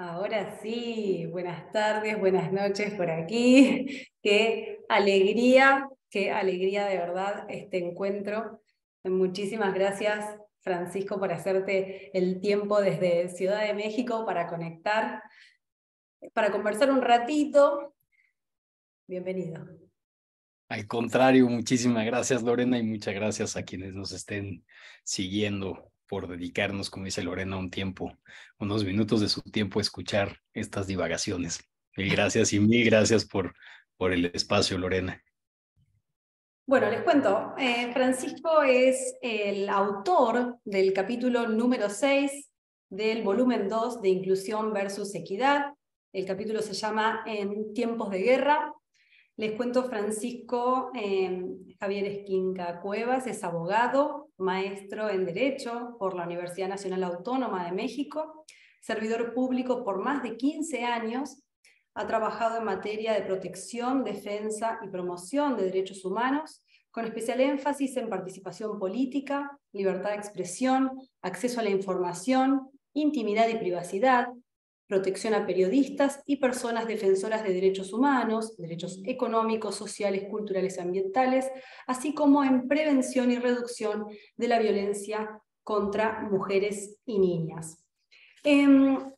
Ahora sí, buenas tardes, buenas noches por aquí. Qué alegría de verdad este encuentro. Muchísimas gracias, Francisco, por hacerte el tiempo desde Ciudad de México para conectar, para conversar un ratito. Bienvenido. Al contrario, muchísimas gracias Lorena y muchas gracias a quienes nos estén siguiendo por dedicarnos, como dice Lorena, un tiempo, unos minutos de su tiempo a escuchar estas divagaciones. Mil gracias y mil gracias por el espacio, Lorena. Bueno, les cuento, Francisco es el autor del capítulo número 6 del volumen 2 de Inclusión versus Equidad. El capítulo se llama En tiempos de guerra. Les cuento, Francisco Javier Esquinca Cuevas es abogado, maestro en Derecho por la Universidad Nacional Autónoma de México, servidor público por más de 15 años. Ha trabajado en materia de protección, defensa y promoción de derechos humanos, con especial énfasis en participación política, libertad de expresión, acceso a la información, intimidad y privacidad, protección a periodistas y personas defensoras de derechos humanos, derechos económicos, sociales, culturales y ambientales, así como en prevención y reducción de la violencia contra mujeres y niñas. En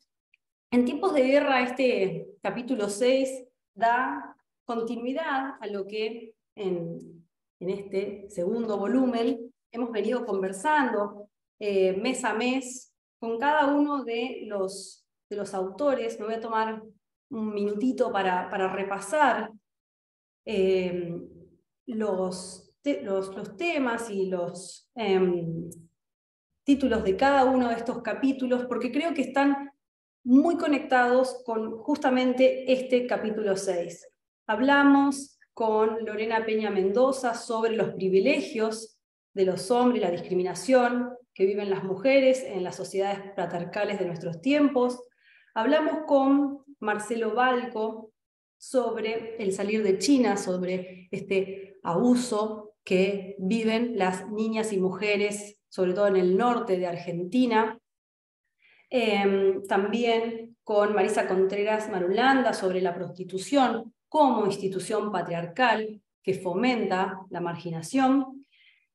tiempos de guerra, este capítulo 6 da continuidad a lo que en este segundo volumen hemos venido conversando mes a mes con cada uno de los autores. Me voy a tomar un minutito para repasar los temas y los títulos de cada uno de estos capítulos, porque creo que están muy conectados con justamente este capítulo 6. Hablamos con Lorena Peña Mendoza sobre los privilegios de los hombres, la discriminación que viven las mujeres en las sociedades patriarcales de nuestros tiempos. Hablamos con Marcelo Balco sobre el salir de China, sobre este abuso que viven las niñas y mujeres, sobre todo en el norte de Argentina. También con Marisa Contreras Marulanda sobre la prostitución como institución patriarcal que fomenta la marginación.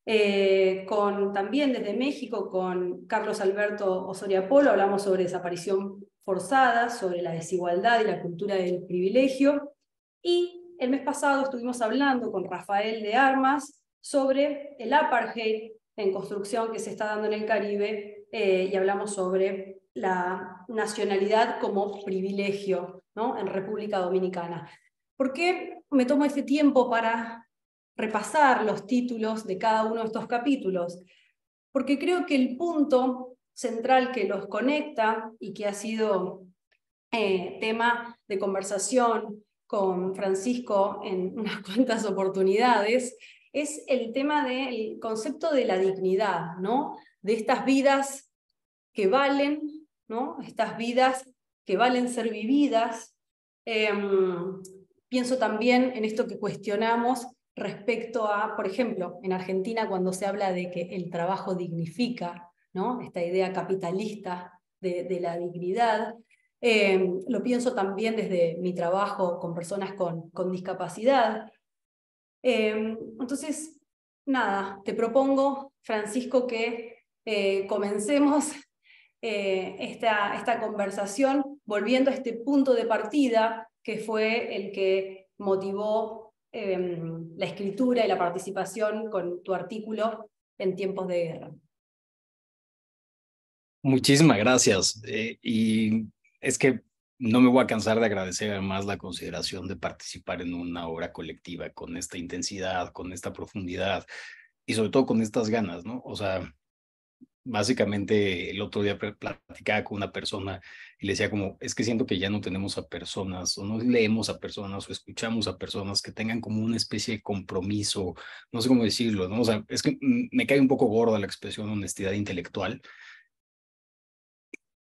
También desde México con Carlos Alberto Osoria Polo hablamos sobre desaparición forzada, sobre la desigualdad y la cultura del privilegio. Y el mes pasado estuvimos hablando con Rafael de Armas sobre el apartheid en construcción que se está dando en el Caribe, y hablamos sobre la nacionalidad como privilegio, ¿no?, en República Dominicana. ¿Por qué me tomo este tiempo para repasar los títulos de cada uno de estos capítulos? Porque creo que el punto central que los conecta y que ha sido tema de conversación con Francisco en unas cuantas oportunidades es el tema del concepto de la dignidad, ¿no?, de estas vidas que valen, ¿no?, estas vidas que valen ser vividas. Pienso también en esto que cuestionamos respecto a, por ejemplo, en Argentina cuando se habla de que el trabajo dignifica, ¿no?, esta idea capitalista de la dignidad. Lo pienso también desde mi trabajo con personas con discapacidad. Entonces, nada, te propongo, Francisco, que comencemos esta conversación volviendo a este punto de partida que fue el que motivó la escritura y la participación con tu artículo En tiempos de guerra. Muchísimas gracias. Y es que no me voy a cansar de agradecer además la consideración de participar en una obra colectiva con esta intensidad, con esta profundidad y sobre todo con estas ganas, ¿no? O sea, básicamente el otro día platicaba con una persona y le decía como, es que siento que ya no tenemos a personas o no leemos a personas o escuchamos a personas que tengan como una especie de compromiso, no sé cómo decirlo, ¿no? O sea, es que me cae un poco gorda la expresión honestidad intelectual.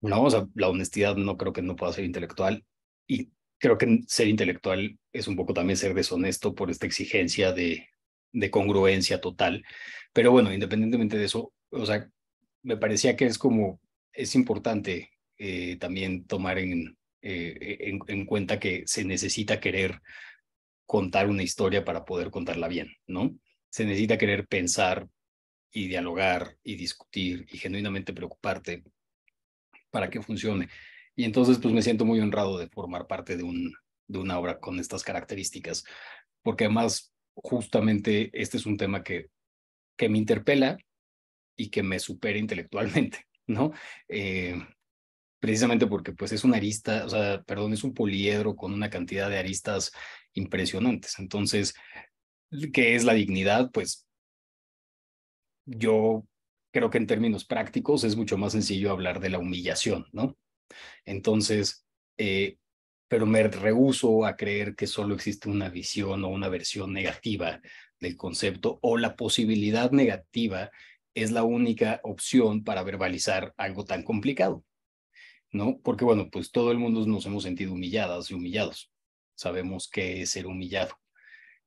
No, o sea, la honestidad no creo que no pueda ser intelectual y creo que ser intelectual es un poco también ser deshonesto por esta exigencia de congruencia total. Pero bueno, independientemente de eso, o sea, me parecía que es como, es importante también tomar en cuenta que se necesita querer contar una historia para poder contarla bien, ¿no? Se necesita querer pensar y dialogar y discutir y genuinamente preocuparte para que funcione. Y entonces, pues me siento muy honrado de formar parte de una obra con estas características, porque además, justamente este es un tema que me interpela y que me supera intelectualmente, ¿no? Precisamente porque pues es una arista, o sea, perdón, es un poliedro con una cantidad de aristas impresionantes. Entonces, ¿qué es la dignidad? Pues yo creo que en términos prácticos es mucho más sencillo hablar de la humillación, ¿no? Entonces, eh, pero me rehúso a creer que solo existe una visión o una versión negativa del concepto o la posibilidad negativa es la única opción para verbalizar algo tan complicado, ¿no? Porque bueno, pues todo el mundo nos hemos sentido humilladas y humillados. Sabemos qué es ser humillado.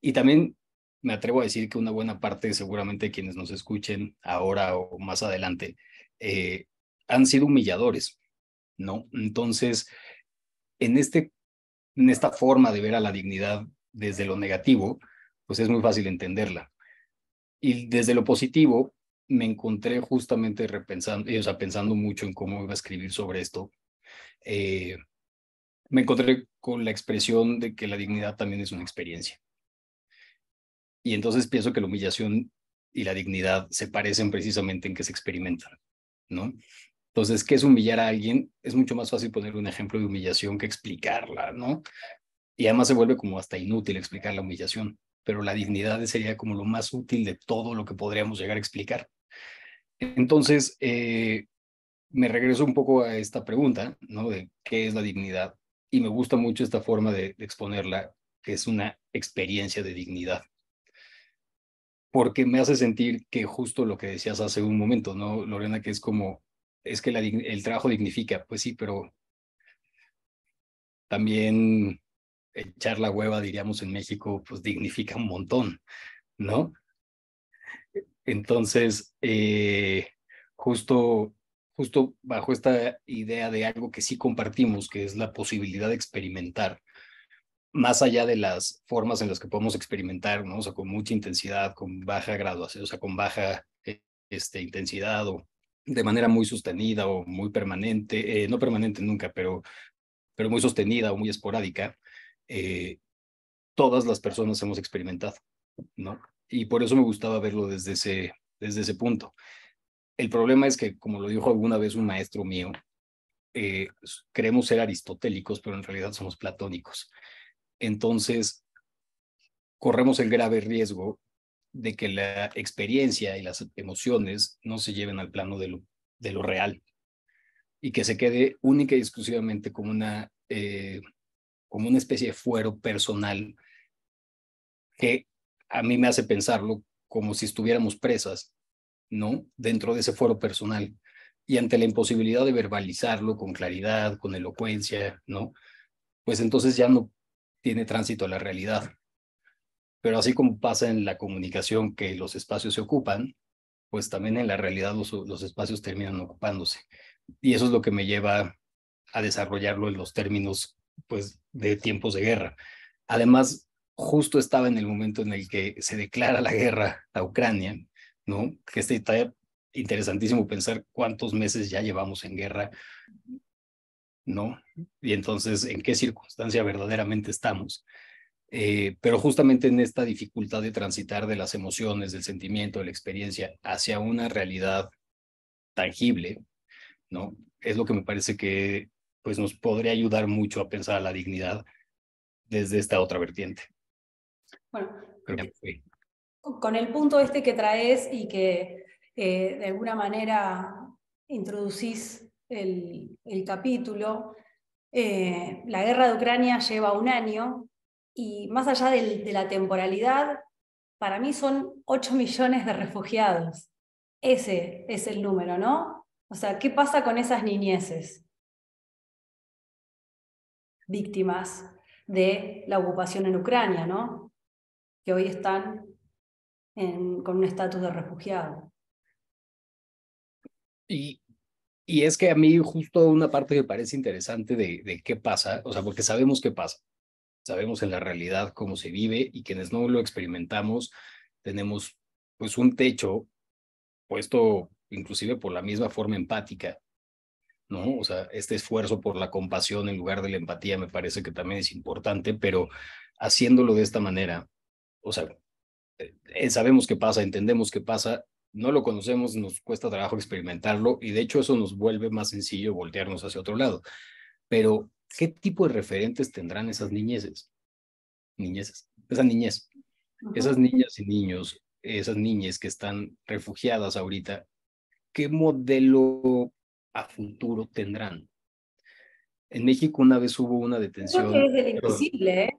Y también me atrevo a decir que una buena parte, seguramente quienes nos escuchen ahora o más adelante, han sido humilladores, ¿no? Entonces, en, este, en esta forma de ver a la dignidad desde lo negativo, pues es muy fácil entenderla. Y desde lo positivo, me encontré justamente repensando, o sea, pensando mucho en cómo iba a escribir sobre esto. Eh, Me encontré con la expresión de que la dignidad también es una experiencia. Y entonces pienso que la humillación y la dignidad se parecen precisamente en que se experimentan, ¿no? Entonces, ¿qué es humillar a alguien? Es mucho más fácil poner un ejemplo de humillación que explicarla, ¿no? Y además se vuelve como hasta inútil explicar la humillación, pero la dignidad sería como lo más útil de todo lo que podríamos llegar a explicar. Entonces, me regreso un poco a esta pregunta, ¿no? De qué es la dignidad. Y me gusta mucho esta forma de exponerla, que es una experiencia de dignidad, porque me hace sentir que justo lo que decías hace un momento, ¿no, Lorena? Que es como, es que el trabajo dignifica, pues sí, pero también echar la hueva, diríamos en México, pues dignifica un montón, ¿no? Entonces, justo, justo bajo esta idea de algo que sí compartimos, que es la posibilidad de experimentar, más allá de las formas en las que podemos experimentar, ¿no? O sea, con mucha intensidad, con baja graduación, o sea, con baja intensidad o de manera muy sostenida o muy permanente, no permanente nunca, pero muy sostenida o muy esporádica, eh, todas las personas hemos experimentado, ¿no? Y por eso me gustaba verlo desde ese punto. El problema es que, como lo dijo alguna vez un maestro mío, eh, creemos ser aristotélicos, pero en realidad somos platónicos. Entonces, corremos el grave riesgo de que la experiencia y las emociones no se lleven al plano de lo real y que se quede única y exclusivamente como una especie de fuero personal que a mí me hace pensarlo como si estuviéramos presas, ¿no? Dentro de ese fuero personal. Y ante la imposibilidad de verbalizarlo con claridad, con elocuencia, ¿no? Pues entonces ya no tiene tránsito a la realidad. Pero así como pasa en la comunicación que los espacios se ocupan, pues también en la realidad los espacios terminan ocupándose. Y eso es lo que me lleva a desarrollarlo en los términos, pues, de tiempos de guerra. Además, justo estaba en el momento en el que se declara la guerra a Ucrania, ¿no? Que está interesantísimo pensar cuántos meses ya llevamos en guerra, ¿no? Y entonces, ¿en qué circunstancia verdaderamente estamos? Pero justamente en esta dificultad de transitar de las emociones, del sentimiento, de la experiencia hacia una realidad tangible, ¿no? Es lo que me parece que pues nos podría ayudar mucho a pensar a la dignidad desde esta otra vertiente. Bueno, Creo que fue. con el punto este que traes y que de alguna manera introducís el capítulo, la guerra de Ucrania lleva un año y más allá de la temporalidad, para mí son 8 millones de refugiados. Ese es el número, ¿no? O sea, ¿qué pasa con esas niñeces víctimas de la ocupación en Ucrania, ¿no? Que hoy están con un estatus de refugiado? Y Y es que a mí justo una parte que me parece interesante de qué pasa, o sea, porque sabemos qué pasa, sabemos en la realidad cómo se vive y quienes no lo experimentamos tenemos pues un techo puesto inclusive por la misma forma empática, ¿no? O sea, este esfuerzo por la compasión en lugar de la empatía me parece que también es importante, pero haciéndolo de esta manera, o sea, sabemos qué pasa, entendemos qué pasa, no lo conocemos, nos cuesta trabajo experimentarlo y de hecho eso nos vuelve más sencillo voltearnos hacia otro lado. Pero, ¿qué tipo de referentes tendrán esas esa niñez, esas Ujú. niñas y niños, esas niñas que están refugiadas ahorita? ¿Qué modelo a futuro tendrán? En México una vez hubo una Yo creo que es detención, del perdón, invisible, ¿eh?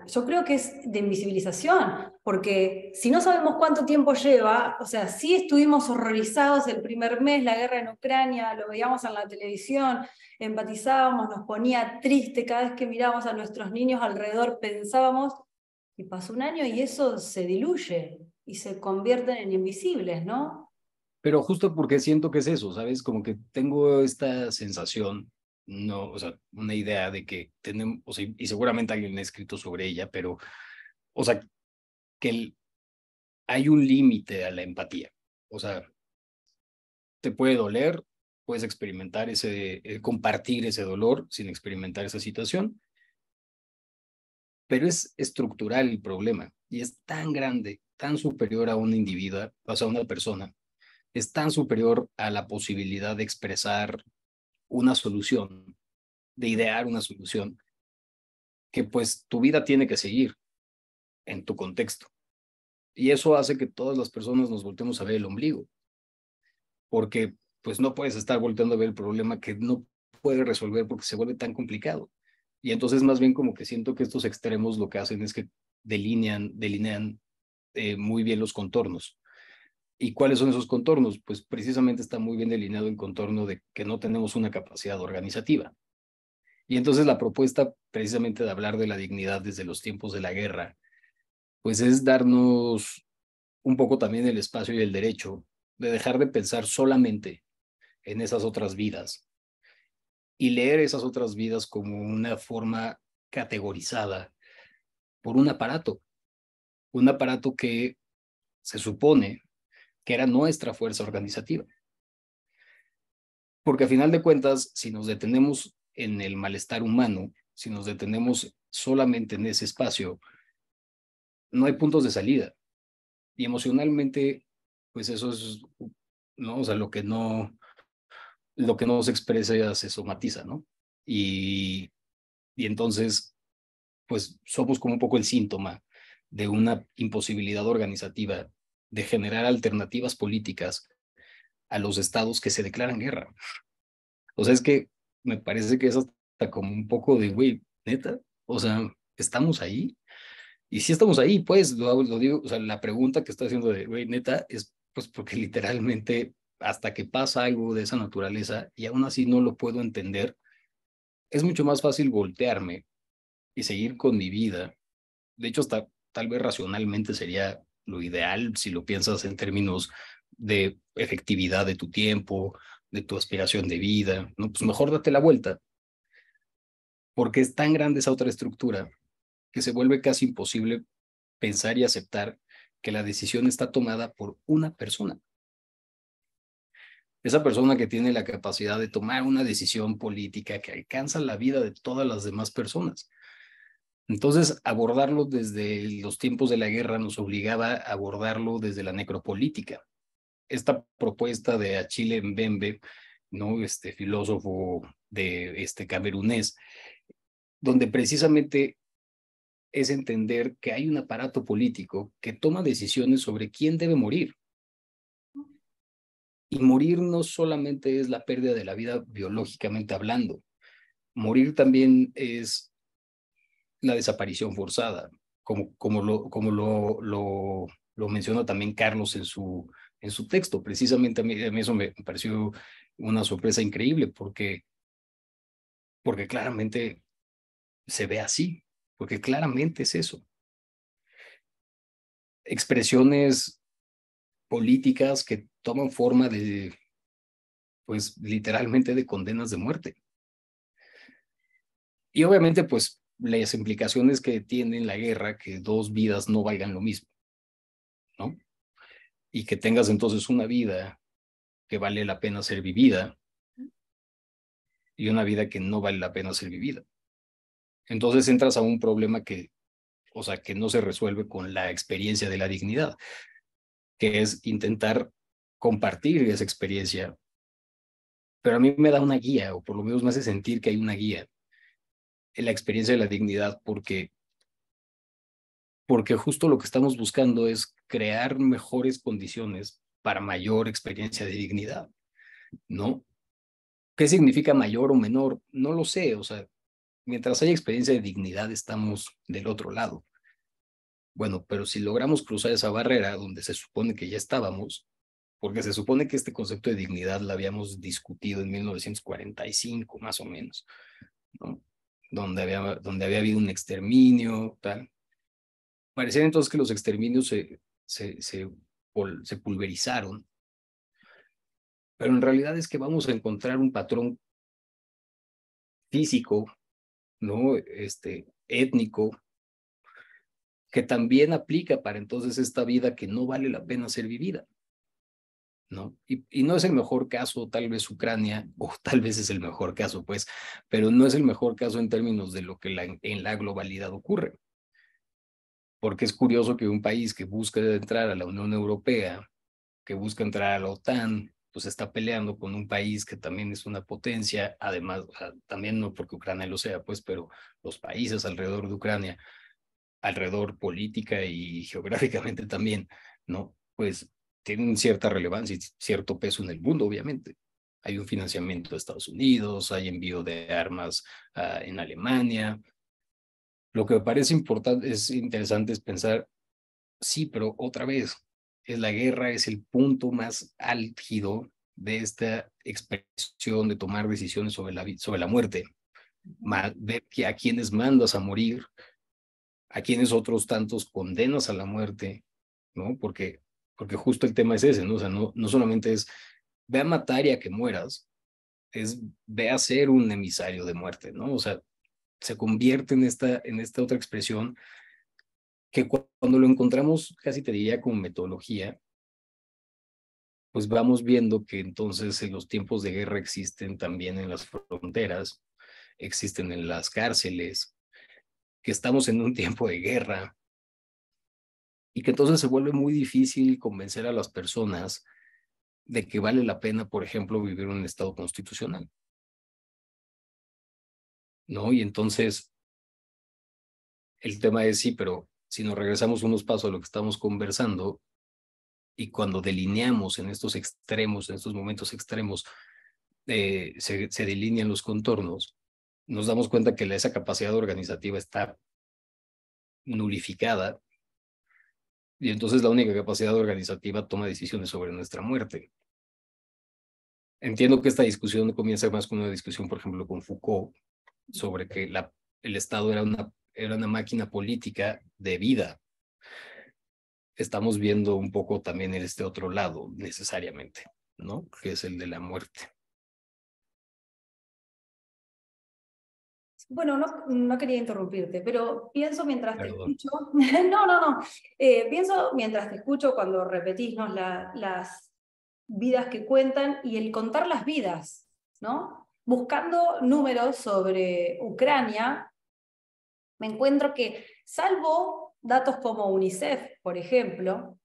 Yo creo que es de invisibilización, porque si no sabemos cuánto tiempo lleva, o sea, sí estuvimos horrorizados el primer mes, la guerra en Ucrania, lo veíamos en la televisión, empatizábamos, nos ponía triste cada vez que mirábamos a nuestros niños alrededor, pensábamos, y pasó un año y eso se diluye y se convierten en invisibles, ¿no? pero justo porque siento que es eso, ¿sabes? Como que tengo esta sensación, no, o sea, una idea de que tenemos, o sea, y seguramente alguien ha escrito sobre ella, pero, o sea, que hay un límite a la empatía. O sea, te puede doler, puedes experimentar compartir ese dolor sin experimentar esa situación, pero es estructural el problema y es tan grande, tan superior a una individua, o sea, a una persona, es tan superior a la posibilidad de expresar una solución, de idear una solución, que pues tu vida tiene que seguir en tu contexto. Y eso hace que todas las personas nos voltemos a ver el ombligo, porque pues no puedes estar volteando a ver el problema que no puedes resolver porque se vuelve tan complicado. Y entonces más bien como que siento que estos extremos lo que hacen es que delinean muy bien los contornos. ¿Y cuáles son esos contornos? Pues precisamente está muy bien delineado en contorno de que no tenemos una capacidad organizativa. Y entonces la propuesta precisamente de hablar de la dignidad desde los tiempos de la guerra, pues es darnos un poco también el espacio y el derecho de dejar de pensar solamente en esas otras vidas y leer esas otras vidas como una forma categorizada por un aparato que se supone que era nuestra fuerza organizativa. Porque a final de cuentas, si nos detenemos en el malestar humano, si nos detenemos solamente en ese espacio, no hay puntos de salida. Y emocionalmente, pues eso es, ¿no? O sea, lo que no se expresa se somatiza, ¿no? Y, y entonces, pues somos como un poco el síntoma de una imposibilidad organizativa de generar alternativas políticas a los estados que se declaran guerra. O sea, es que me parece que es hasta como un poco de, güey, neta, o sea, estamos ahí. Y si estamos ahí, pues, lo digo, o sea, la pregunta que está haciendo de, güey, neta, es pues porque literalmente hasta que pasa algo de esa naturaleza y aún así no lo puedo entender, es mucho más fácil voltearme y seguir con mi vida. De hecho, hasta tal vez racionalmente sería lo ideal si lo piensas en términos de efectividad de tu tiempo, de tu aspiración de vida, ¿no? Pues mejor date la vuelta, porque es tan grande esa otra estructura que se vuelve casi imposible pensar y aceptar que la decisión está tomada por una persona. Esa persona que tiene la capacidad de tomar una decisión política que alcanza la vida de todas las demás personas. Entonces, abordarlo desde los tiempos de la guerra nos obligaba a abordarlo desde la necropolítica. Esta propuesta de Achille Mbembe, ¿no? Este filósofo de camerunés, donde precisamente es entender que hay un aparato político que toma decisiones sobre quién debe morir. Y morir no solamente es la pérdida de la vida biológicamente hablando, morir también es la desaparición forzada, como lo menciona también Carlos en su texto. Precisamente a mí eso me pareció una sorpresa increíble porque claramente se ve así, porque claramente es eso. Expresiones políticas que toman forma pues literalmente de condenas de muerte. Y obviamente, pues las implicaciones que tiene la guerra, que dos vidas no valgan lo mismo, ¿no? Y que tengas entonces una vida que vale la pena ser vivida y una vida que no vale la pena ser vivida. Entonces entras a un problema que, o sea, que no se resuelve con la experiencia de la dignidad, que es intentar compartir esa experiencia, pero a mí me da una guía, o por lo menos me hace sentir que hay una guía en la experiencia de la dignidad, porque justo lo que estamos buscando es crear mejores condiciones para mayor experiencia de dignidad, ¿no? ¿Qué significa mayor o menor? No lo sé, o sea, mientras haya experiencia de dignidad estamos del otro lado. Bueno, pero si logramos cruzar esa barrera donde se supone que ya estábamos, porque se supone que este concepto de dignidad lo habíamos discutido en 1945, más o menos, ¿no? Donde había habido un exterminio, tal. Parecía entonces que los exterminios se pulverizaron, pero en realidad es que vamos a encontrar un patrón físico, ¿no? Étnico, que también aplica para entonces esta vida que no vale la pena ser vivida, ¿no? Y no es el mejor caso, tal vez Ucrania, o tal vez es el mejor caso, pues, pero no es el mejor caso en términos de lo que en la globalidad ocurre. Porque es curioso que un país que busca entrar a la Unión Europea, que busca entrar a la OTAN, pues está peleando con un país que también es una potencia, además, o sea, también no porque Ucrania lo sea, pues, pero los países alrededor de Ucrania, alrededor política y geográficamente también, ¿no? Pues tienen cierta relevancia y cierto peso en el mundo, obviamente. Hay un financiamiento de Estados Unidos, hay envío de armas en Alemania. Lo que me parece importante, es interesante es pensar, sí, pero otra vez, es la guerra, es el punto más álgido de esta expresión de tomar decisiones sobre la muerte. Ver que a quienes mandas a morir, a quienes otros tantos condenas a la muerte, ¿no? Porque justo el tema es ese, ¿no? O sea, no solamente es ve a matar y a que mueras, es ve a ser un emisario de muerte, ¿no? O sea, se convierte en esta otra expresión que cuando lo encontramos, casi te diría como metodología, pues vamos viendo que entonces en los tiempos de guerra existen también en las fronteras, existen en las cárceles, que estamos en un tiempo de guerra y que entonces se vuelve muy difícil convencer a las personas de que vale la pena, por ejemplo, vivir en un estado constitucional, ¿no? Y entonces el tema es sí, pero si nos regresamos unos pasos a lo que estamos conversando y cuando delineamos en estos extremos, en estos momentos extremos, se delinean los contornos, nos damos cuenta que esa capacidad organizativa está nulificada y entonces la única capacidad organizativa toma decisiones sobre nuestra muerte. Entiendo que esta discusión comienza más con una discusión, por ejemplo, con Foucault, sobre que el Estado era una máquina política de vida. Estamos viendo un poco también en este otro lado, necesariamente, ¿no? Que es el de la muerte. Bueno, no quería interrumpirte, pero pienso mientras te Perdón. escucho, no, pienso mientras te escucho cuando repetís, ¿no? Las vidas que cuentan y el contar las vidas, ¿no? Buscando números sobre Ucrania, me encuentro que, salvo datos como UNICEF, por ejemplo,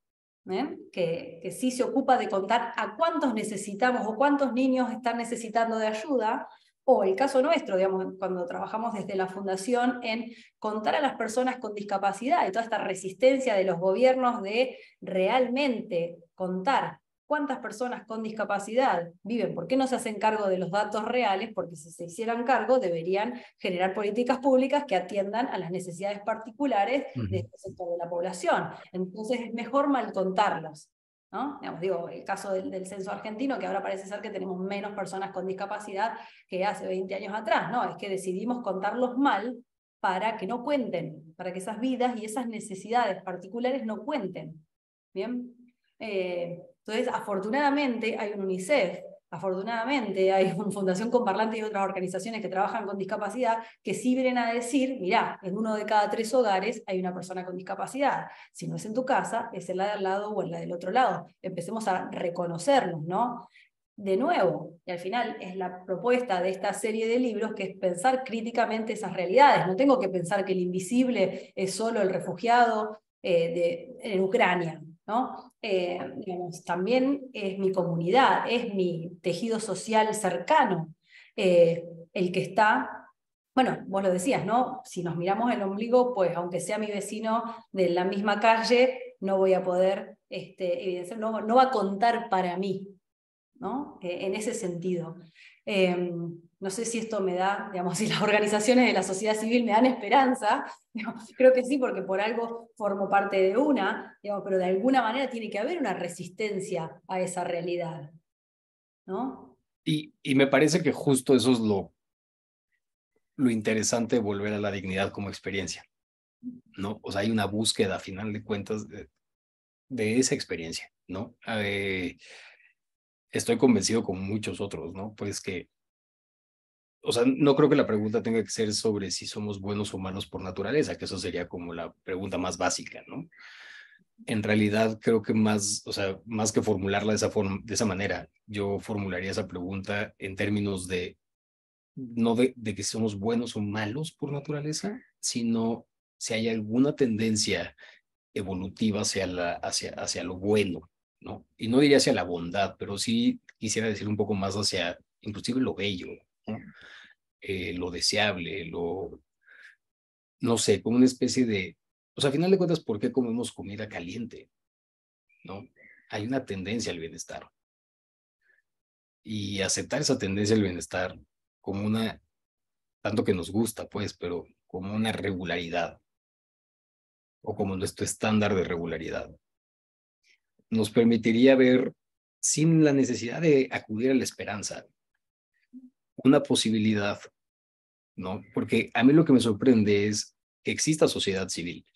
que sí se ocupa de contar a cuántos necesitamos o cuántos niños están necesitando de ayuda, o el caso nuestro, digamos, cuando trabajamos desde la Fundación en contar a las personas con discapacidad y toda esta resistencia de los gobiernos de realmente contar cuántas personas con discapacidad viven, por qué no se hacen cargo de los datos reales, porque si se hicieran cargo deberían generar políticas públicas que atiendan a las necesidades particulares de este sector de la población. Entonces es mejor mal contarlos, ¿no? Digamos, digo, el caso del censo argentino, que ahora parece ser que tenemos menos personas con discapacidad que hace 20 años atrás, ¿no? Es que decidimos contarlos mal para que no cuenten, para que esas vidas y esas necesidades particulares no cuenten. ¿Bien? Entonces, afortunadamente hay un UNICEF afortunadamente hay una Fundación con Parlantes y otras organizaciones que trabajan con discapacidad que sí vienen a decir, mirá, en 1 de cada 3 hogares hay una persona con discapacidad. Si no es en tu casa, es en la de al lado o en la del otro lado. Empecemos a reconocernos, ¿no? De nuevo, y al final es la propuesta de esta serie de libros, que es pensar críticamente esas realidades. No tengo que pensar que el invisible es solo el refugiado en Ucrania, ¿no? Digamos, también es mi comunidad, es mi tejido social cercano, el que está, bueno, vos lo decías, ¿no? Si nos miramos el ombligo, pues aunque sea mi vecino de la misma calle, no voy a poder evidenciar, no va a contar para mí, ¿no? En ese sentido. No sé si esto me da, digamos, si las organizaciones de la sociedad civil me dan esperanza, digamos, creo que sí, porque por algo formo parte de una, digamos, pero de alguna manera tiene que haber una resistencia a esa realidad, ¿no? Y me parece que justo eso es lo interesante de volver a la dignidad como experiencia, ¿no? O sea, hay una búsqueda, a final de cuentas, de esa experiencia, ¿no? Estoy convencido con muchos otros, ¿no? Pues que, o sea, no creo que la pregunta tenga que ser sobre si somos buenos o malos por naturaleza, que eso sería como la pregunta más básica, ¿no? En realidad creo que más, o sea, más que formularla de esa forma, de esa manera, yo formularía esa pregunta en términos de no de que somos buenos o malos por naturaleza, sino si hay alguna tendencia evolutiva hacia lo bueno, ¿no? Y no diría hacia la bondad, pero sí quisiera decir un poco más hacia inclusive lo bello, ¿no? Lo deseable, no sé, como una especie de, o sea, a final de cuentas, ¿por qué comemos comida caliente? ¿No? Hay una tendencia al bienestar y aceptar esa tendencia al bienestar como una, tanto que nos gusta, pues, pero como una regularidad o como nuestro estándar de regularidad, nos permitiría ver, sin la necesidad de acudir a la esperanza, una posibilidad, ¿no? Porque a mí lo que me sorprende es que exista sociedad civil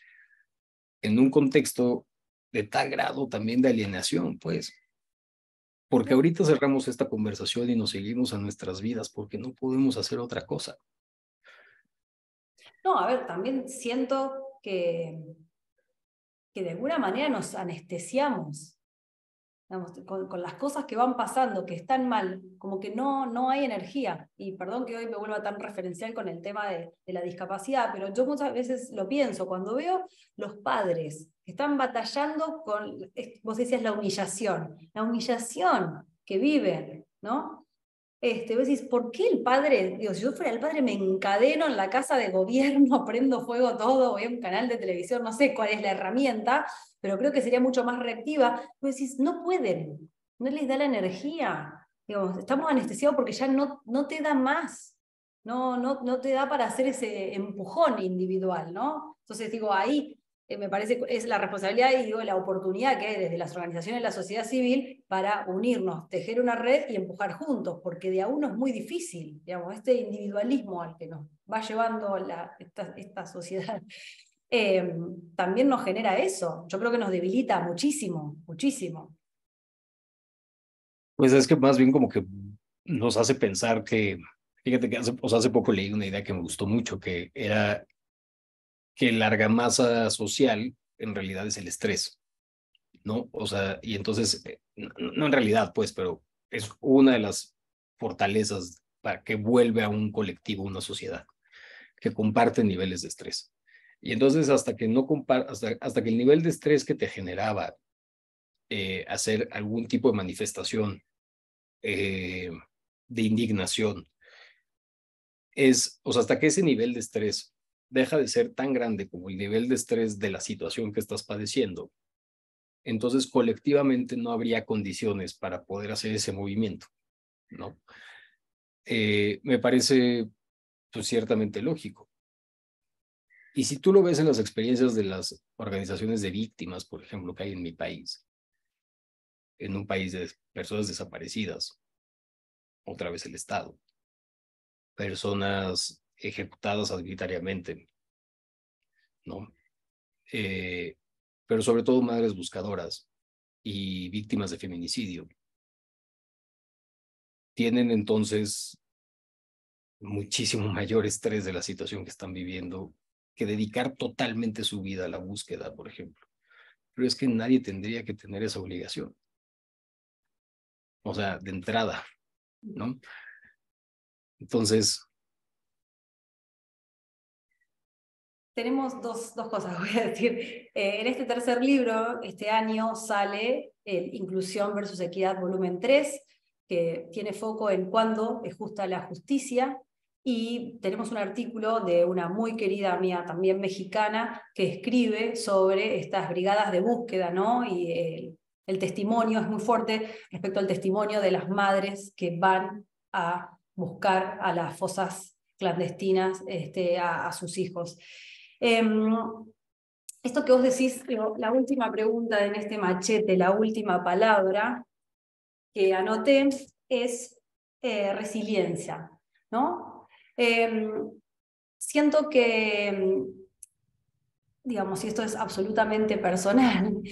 en un contexto de tal grado también de alienación, pues, porque ahorita cerramos esta conversación y nos seguimos a nuestras vidas porque no podemos hacer otra cosa. No, a ver, también siento que de alguna manera nos anestesiamos, digamos, con las cosas que van pasando, que están mal, como que no hay energía. Y perdón que hoy me vuelva tan referencial con el tema de la discapacidad, pero yo muchas veces lo pienso, cuando veo los padres que están batallando con, vos decías la humillación que viven, ¿no? Vos decís, ¿por qué el padre? Digo, si yo fuera el padre, me encadeno en la casa de gobierno, prendo fuego todo, voy a un canal de televisión, no sé cuál es la herramienta, pero creo que sería mucho más reactiva. Vos decís, no pueden, no les da la energía. Digo, estamos anestesiados porque ya no te da más. No te da para hacer ese empujón individual, ¿no? Entonces digo, ahí me parece que es la responsabilidad y digo, la oportunidad que hay desde las organizaciones de la sociedad civil para unirnos, tejer una red y empujar juntos, porque de a uno es muy difícil, digamos, este individualismo al que nos va llevando esta sociedad, también nos genera eso. Yo creo que nos debilita muchísimo, muchísimo. Pues es que más bien como que nos hace pensar que, fíjate que hace poco leí una idea que me gustó mucho, que era que la argamasa social en realidad es el estrés, ¿no? O sea, y entonces, no en realidad, pues, pero es una de las fortalezas para que vuelve a un colectivo, una sociedad, que comparte niveles de estrés. Y entonces, hasta que no hasta que el nivel de estrés que te generaba hacer algún tipo de manifestación eh, de indignación o sea, hasta que ese nivel de estrés deja de ser tan grande como el nivel de estrés de la situación que estás padeciendo, entonces colectivamente no habría condiciones para poder hacer ese movimiento, ¿no? Me parece pues, ciertamente lógico. Y si tú lo ves en las experiencias de las organizaciones de víctimas, por ejemplo, que hay en mi país, en un país de personas desaparecidas, otra vez el Estado, personas ejecutadas arbitrariamente, ¿no? Eh, pero sobre todo madres buscadoras y víctimas de feminicidio. tienen entonces muchísimo mayor estrés de la situación que están viviendo que dedicar totalmente su vida a la búsqueda, por ejemplo. Pero es que nadie tendría que tener esa obligación. O sea, de entrada, ¿no? Entonces, Tenemos dos cosas, voy a decir. En este tercer libro, este año, sale Inclusión versus Equidad, volumen 3, que tiene foco en cuándo es justa la justicia. Y tenemos un artículo de una muy querida mía, también mexicana, que escribe sobre estas brigadas de búsqueda, ¿no? Y el testimonio es muy fuerte respecto al testimonio de las madres que van a buscar a las fosas clandestinas a sus hijos. Esto que vos decís, la última pregunta en este machete, la última palabra que anoté es resiliencia, ¿no? Siento que, digamos, y esto es absolutamente personal,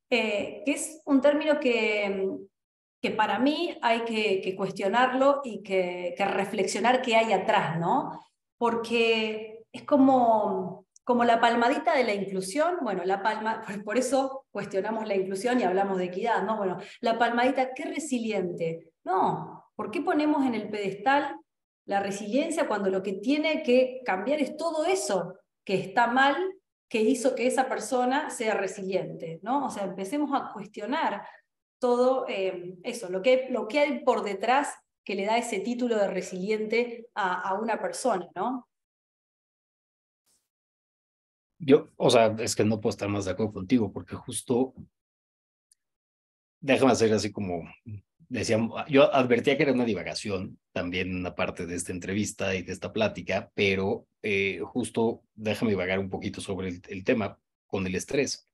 que es un término que para mí hay que cuestionarlo y que reflexionar qué hay atrás, ¿no? Porque es como la palmadita de la inclusión, bueno, la palma, por eso cuestionamos la inclusión y hablamos de equidad, ¿no? Bueno, la palmadita, qué resiliente. No, ¿por qué ponemos en el pedestal la resiliencia cuando lo que tiene que cambiar es todo eso que está mal, que hizo que esa persona sea resiliente, ¿no? O sea, empecemos a cuestionar todo eso, lo que hay por detrás que le da ese título de resiliente a una persona, ¿no? yo, o sea, es que no puedo estar más de acuerdo contigo, porque justo, déjame hacer así como, decíamos, yo advertía que era una divagación, también una parte de esta entrevista y de esta plática, pero justo déjame divagar un poquito sobre el tema con el estrés.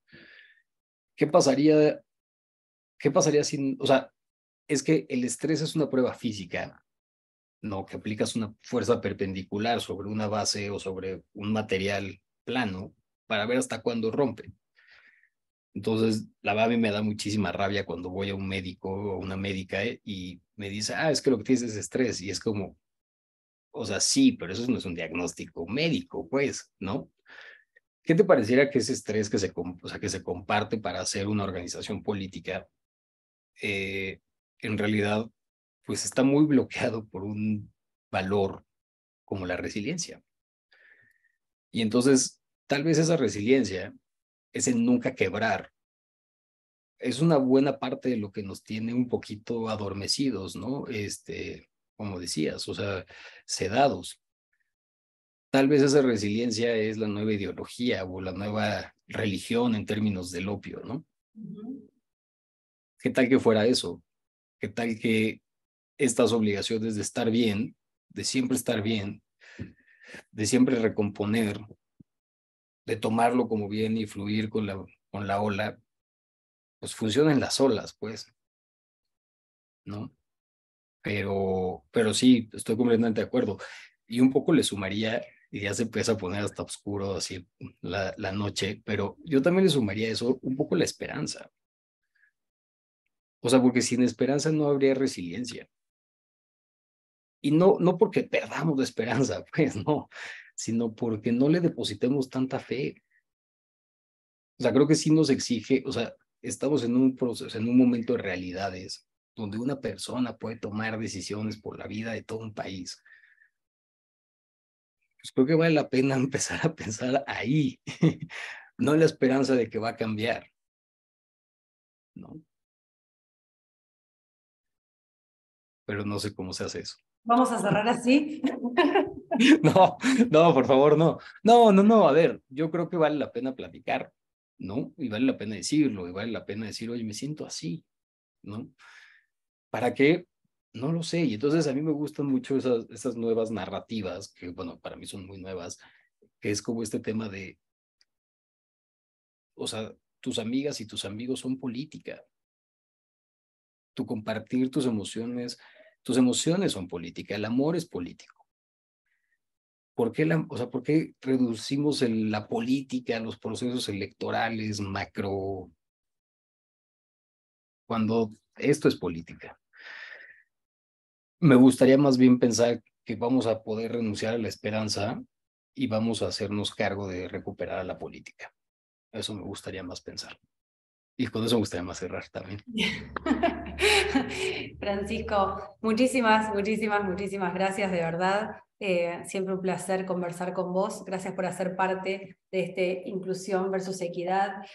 ¿Qué pasaría, qué pasaría sin, o sea, es que el estrés es una prueba física, ¿no? Que aplicas una fuerza perpendicular sobre una base o sobre un material plano para ver hasta cuándo rompe. Entonces, la verdad a mí me da muchísima rabia cuando voy a un médico o una médica y me dice, es que lo que tienes es estrés. Y es como, o sea, sí, pero eso no es un diagnóstico médico, pues, ¿no? ¿Qué te pareciera que ese estrés o sea, que se comparte para hacer una organización política, eh, en realidad, pues está muy bloqueado por un valor como la resiliencia? Y entonces, tal vez esa resiliencia, ese nunca quebrar, es una buena parte de lo que nos tiene un poquito adormecidos, ¿no? Como decías, o sea, sedados. Tal vez esa resiliencia es la nueva ideología o la nueva religión en términos del opio, ¿no? Uh-huh. ¿Qué tal que fuera eso? ¿Qué tal que estas obligaciones de estar bien, de siempre estar bien, de siempre recomponer, de tomarlo como bien y fluir con la ola, pues funcionen las olas, pues, ¿no? Pero sí, estoy completamente de acuerdo. Y un poco le sumaría, y ya se empieza a poner hasta oscuro así la noche, pero yo también le sumaría eso, un poco la esperanza. O sea, porque sin esperanza no habría resiliencia. Y no porque perdamos la esperanza, pues no, sino porque no le depositemos tanta fe. O sea, creo que sí nos exige, o sea, estamos en un proceso, en un momento de realidades donde una persona puede tomar decisiones por la vida de todo un país. Pues creo que vale la pena empezar a pensar ahí, no en la esperanza de que va a cambiar, ¿no? Pero no sé cómo se hace eso. Vamos a cerrar así. No, no, por favor, no. No, a ver, yo creo que vale la pena platicar, ¿no? Y vale la pena decirlo, y vale la pena decir, oye, me siento así, ¿no? ¿Para qué? No lo sé. Y entonces a mí me gustan mucho esas nuevas narrativas, que bueno, para mí son muy nuevas, que es como este tema de, o sea, tus amigas y tus amigos son política. Tu compartir tus emociones son política, el amor es político. O sea, ¿por qué reducimos la política a los procesos electorales macro cuando esto es política? Me gustaría más bien pensar que vamos a poder renunciar a la esperanza y vamos a hacernos cargo de recuperar a la política. Eso me gustaría más pensar. Y con eso me gustaría más cerrar también. Francisco, muchísimas gracias, de verdad. Siempre un placer conversar con vos. Gracias por hacer parte de este Inclusión versus Equidad.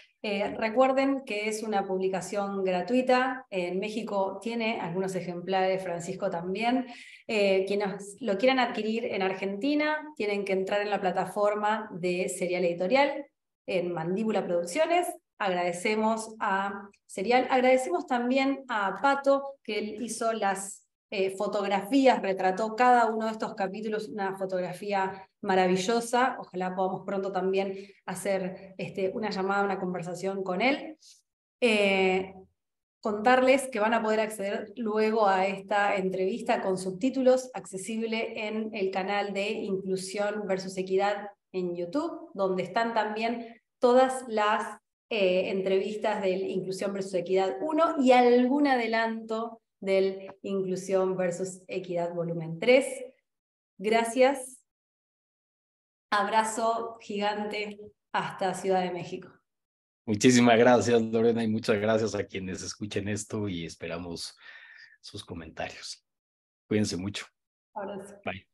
Recuerden que es una publicación gratuita. En México tiene algunos ejemplares, Francisco también. Quienes lo quieran adquirir en Argentina tienen que entrar en la plataforma de Serial Editorial en Mandíbula Producciones. Agradecemos a Serial, agradecemos también a Pato, que él hizo las fotografías, retrató cada uno de estos capítulos, una fotografía maravillosa. Ojalá podamos pronto también hacer una llamada, una conversación con él. Contarles que van a poder acceder luego a esta entrevista con subtítulos, accesible en el canal de Inclusión versus Equidad en YouTube, donde están también todas las entrevistas del Inclusión versus Equidad 1 y algún adelanto del Inclusión versus Equidad volumen 3. Gracias. Abrazo gigante hasta Ciudad de México. Muchísimas gracias, Lorena, y muchas gracias a quienes escuchen esto y esperamos sus comentarios. Cuídense mucho. Abrazo. Bye.